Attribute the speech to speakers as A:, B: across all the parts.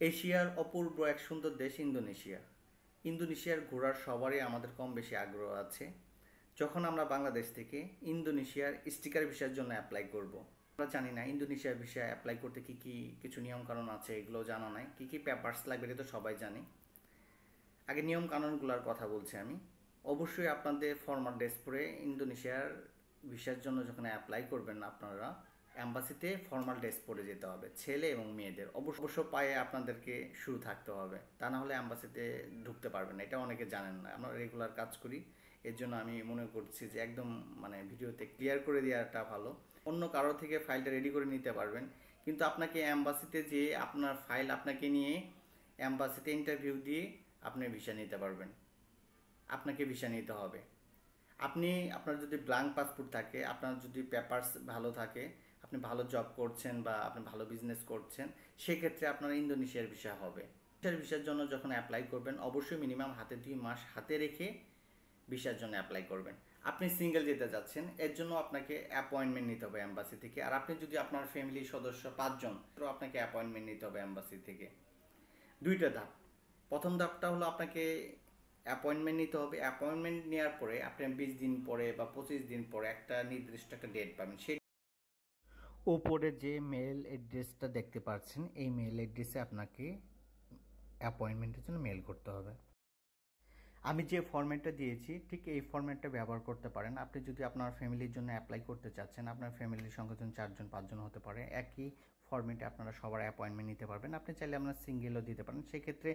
A: এশিয়ার অপূর্ব এক সুন্দর দেশ ইন্দোনেশিয়া। ইন্দোনেশিয়ার ঘোরার সবারই আমাদের কম বেশি আগ্রহ আছে। যখন আমরা বাংলাদেশ থেকে ইন্দোনেশিয়ার স্টিকার ভিসার জন্য অ্যাপ্লাই করব, আমরা জানি না ইন্দোনেশিয়ার ভিসা অ্যাপ্লাই করতে কী কী কিছু নিয়মকানুন আছে, এগুলো জানা নাই। কী কী পেপারস লাগবে এটা তো সবাই জানে। আগে নিয়মকানুনগুলোর কথা বলছি আমি। অবশ্যই আপনাদের ফর্মাল ড্রেস পরে ইন্দোনেশিয়ার ভিসার জন্য যখন অ্যাপ্লাই করবেন আপনারা অ্যাম্বাসিতে ফর্মাল ড্রেস পরে যেতে হবে, ছেলে এবং মেয়েদের। অবশ্য পায়ে আপনাদেরকে শু থাকতে হবে, তা না হলে অ্যাম্বাসিতে ঢুকতে পারবেন না। এটা অনেকে জানেন না, আমরা রেগুলার কাজ করি। এর জন্য আমি মনে করছি যে একদম ভিডিওতে ক্লিয়ার করে দেওয়াটা ভালো। অন্য কারো থেকে ফাইলটা রেডি করে নিতে পারবেন, কিন্তু আপনাকে অ্যাম্বাসিতে যে আপনার ফাইল আপনাকে নিয়ে অ্যাম্বাসিতে ইন্টারভিউ দিয়ে আপনি ভিসা নিতে পারবেন। আপনাকে ভিসা নিতে হবে। আপনার যদি ব্ল্যাঙ্ক পাসপোর্ট থাকে, আপনার যদি পেপারস ভালো থাকে, আপনি ভালো জব করছেন বা আপনি ভালো বিজনেস করছেন, সেক্ষেত্রে আপনার ইন্দোনেশিয়ার ভিসা হবে। ভিসার জন্য যখন অ্যাপ্লাই করবেন অবশ্যই মিনিমাম হাতে 2 মাস হাতে রেখে ভিসার জন্য অ্যাপ্লাই করবেন। আপনি সিঙ্গেল যেতে যাচ্ছেন, এর জন্য আপনাকে অ্যাপয়েন্টমেন্ট নিতে হবে অ্যাম্বাসি থেকে। আর আপনি যদি আপনার ফ্যামিলির সদস্য 5 জন, তো আপনাকে অ্যাপয়েন্টমেন্ট নিতে হবে অ্যাম্বাসি থেকে। 2টা ধাপ। প্রথম ধাপটা হলো আপনাকে অ্যাপয়েন্টমেন্ট নিতে হবে। অ্যাপয়েন্টমেন্ট নেওয়ার পরে আপনি 20 দিন পরে বা 25 দিন পরে একটা নির্দিষ্ট একটা ডেট পাবেন। সেই ওপরে যে মেল অ্যাড্রেসটা দেখতে পাচ্ছেন, এই মেল অ্যাড্রেসে আপনাকে অ্যাপয়েন্টমেন্টের জন্য মেল করতে হবে। আমি যে ফরম্যাটটা দিয়েছি ঠিক এই ফরম্যাটটা ব্যবহার করতে পারেন। আপনি যদি আপনার ফ্যামিলির জন্য অ্যাপ্লাই করতে চাচ্ছেন, আপনার ফ্যামিলির সংখ্যা 4 জন 5 জন হতে পারে, একই ফরম্যাটে আপনারা সবার অ্যাপয়েন্টমেন্ট নিতে পারবেন। আপনি চাইলে আপনার সিঙ্গেলও দিতে পারেন। সেক্ষেত্রে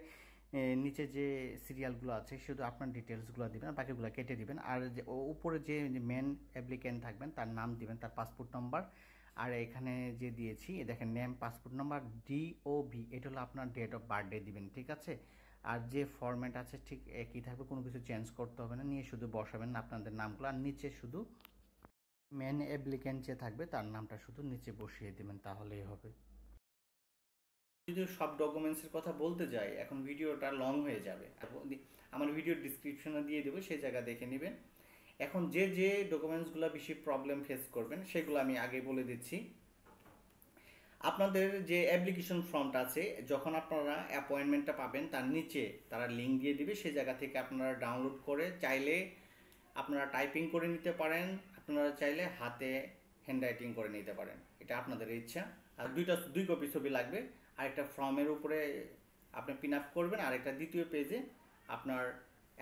A: নিচে যে সিরিয়ালগুলো আছে শুধু আপনার ডিটেলসগুলো দিবেন, বাকিগুলো কেটে দিবেন। আর যে উপরে যে মেন অ্যাপ্লিক্যান্ট থাকবেন তার নাম দিবেন, তার পাসপোর্ট নাম্বার। আর এখানে যে দিয়েছি দেখেন নেম, পাসপোর্ট নাম্বার, DOB, এটা হলো আপনার ডেট অফ বার্থডে দিবেন, ঠিক আছে। আর যে ফরম্যাট আছে ঠিক একই থাকবে, কোনো কিছু চেঞ্জ করতে হবে না। নিয়ে শুধু বসাবেন আপনাদের নামগুলো, আর নিচে শুধু মেন অ্যাপ্লিক্যান্ট যে থাকবে তার নামটা শুধু নিচে বসিয়ে দেবেন, তাহলেই হবে। যদি সব ডকুমেন্টসের কথা বলতে যাই এখন ভিডিওটা লং হয়ে যাবে। আমার ভিডিও ডিসক্রিপশনে দিয়ে দেবো, সেই জায়গা দেখে নেবেন। এখন যে যে ডকুমেন্টসগুলো বেশি প্রবলেম ফেস করবেন সেগুলো আমি আগে বলে দিচ্ছি। আপনাদের যে অ্যাপ্লিকেশন ফর্মটা আছে, যখন আপনারা অ্যাপয়েন্টমেন্টটা পাবেন তার নিচে তারা লিঙ্ক দিয়ে দিবে, সেই জায়গা থেকে আপনারা ডাউনলোড করে চাইলে আপনারা টাইপিং করে নিতে পারেন, আপনারা চাইলে হাতে হ্যান্ডরাইটিং করে নিতে পারেন, এটা আপনাদের ইচ্ছা। আর 2 কপি ছবি লাগবে। আর একটা ফর্মের উপরে আপনি পিন আপ করবেন, আর একটা দ্বিতীয় পেজে আপনার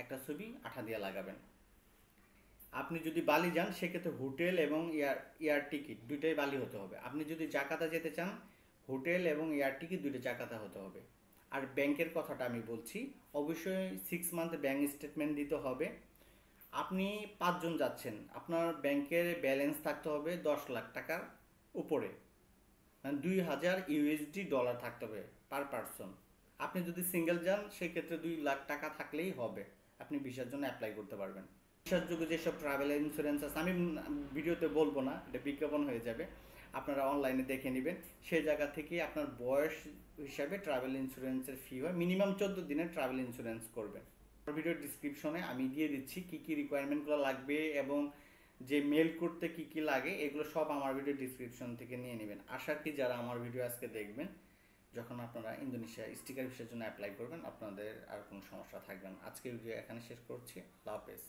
A: একটা ছবি আঠা দিয়ে লাগাবেন। আপনি যদি বালি যান সেক্ষেত্রে হোটেল এবং এয়ার টিকিট দুইটাই বালি হতে হবে। আপনি যদি জাকার্তা যেতে চান, হোটেল এবং এয়ার টিকিট দুইটা জাকার্তা হতে হবে। আর ব্যাংকের কথাটা আমি বলছি, অবশ্যই 6 মান্থ ব্যাংক স্টেটমেন্ট দিতে হবে। আপনি 5 জন যাচ্ছেন, আপনার ব্যাংকের ব্যালেন্স থাকতে হবে 10 লাখ টাকার উপরে, মানে $2000 থাকতে হবে পার পারসন। আপনি যদি সিঙ্গেল যান সেক্ষেত্রে 2 লাখ টাকা থাকলেই হবে, আপনি ভিসার জন্য অ্যাপ্লাই করতে পারবেন। বিশ্বাসযোগ্য যেসব ট্রাভেল ইন্স্যুরেন্স আছে আমি ভিডিওতে বলবো না, এটা বিজ্ঞাপন হয়ে যাবে, আপনারা অনলাইনে দেখে নেবেন। সেই জায়গা থেকে আপনার বয়স হিসাবে ট্রাভেল ইন্স্যুরেন্সের ফি হয়, মিনিমাম 14 দিনের ট্রাভেল ইন্স্যুরেন্স করবেন। ভিডিও ডিসক্রিপশনে আমি দিয়ে দিচ্ছি কী কী রিকোয়ারমেন্টগুলো লাগবে এবং যে মেল করতে কী কী লাগে, এগুলো সব আমার ভিডিও ডিসক্রিপশন থেকে নিয়ে নেবেন। আশা করি যারা আমার ভিডিও আজকে দেখবেন, যখন আপনারা ইন্দোনেশিয়া স্টিকার ভিসার জন্য অ্যাপ্লাই করবেন আপনাদের আর কোনো সমস্যা থাকবে না। আজকের ভিডিও এখানে শেষ করছি। আল্লাহ হাফেজ।